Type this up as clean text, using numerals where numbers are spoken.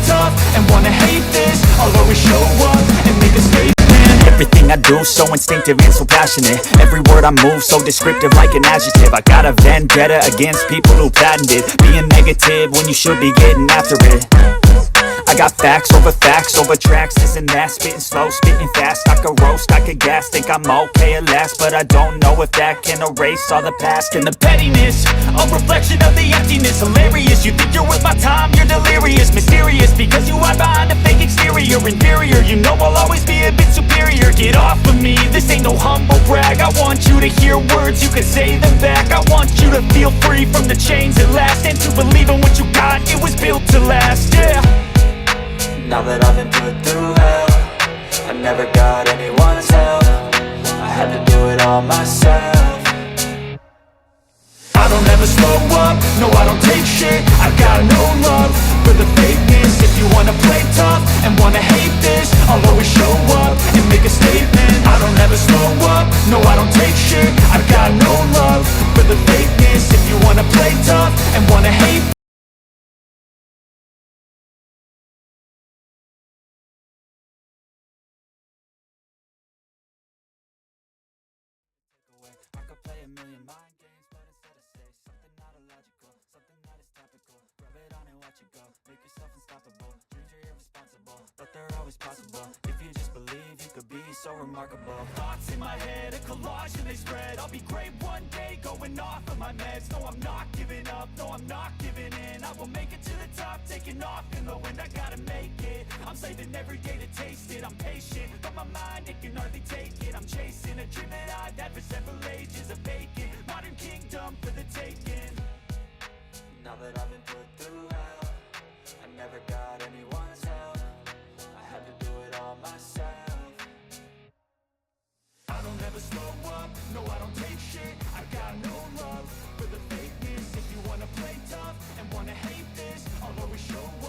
tough and wanna hate this, I'll always show up and make a statement. Everything I do so instinctive and so passionate. Every word I move so descriptive like an adjective. I got a vendetta against people who patented being negative when you should be getting after it. I got facts over tracks, this and that. Spitting slow, spitting fast, I could roast, I could gas. Think I'm okay at last, but I don't know if that can erase all the past. And the pettiness, a reflection of the emptiness. Hilarious, you think you're worth my time, you're delirious. Mysterious, because you hide behind a fake exterior. Inferior, you know I'll always be a bit superior. Get off of me, this ain't no humble brag. I want you to hear words, you can say them back. I want you to feel free from the chains at last, and to believe in what you got, it was built to last, yeah. Now that I've been put through hell, I never got anyone's help. I had to do it all myself. I don't ever slow up, no I don't take shit. I got no love for the fakeness. If you wanna play tough and wanna hate this, I'll always show up and make a statement. I don't ever slow up, no I don't take shit. I got no love for the fakeness. If you wanna play tough and wanna hate I could play a million mind games, but instead I say something not illogical, something that is topical. Rub it on and watch it go, make yourself unstoppable. Dreams are irresponsible, but they're always possible. If you just believe, you could be so remarkable. thoughts in my head, a collage and they spread. I'll be great one day, going off of my meds. No, I'm not giving up, no, I'm not giving in. I will make it to the top, taking off in the wind. I gotta make it, I'm saving every day to taste it. I'm patient, but my mind, it can hardly take it. I'm chasing a dream that I've had for several ages. A vacant, modern kingdom for the taking. Now that I've been put through hell, I never got anyone's help. I had to do it all myself. I don't ever slow up, no I don't take shit. I got no love for the fakeness. If you wanna play tough and wanna hate this, I'll always show up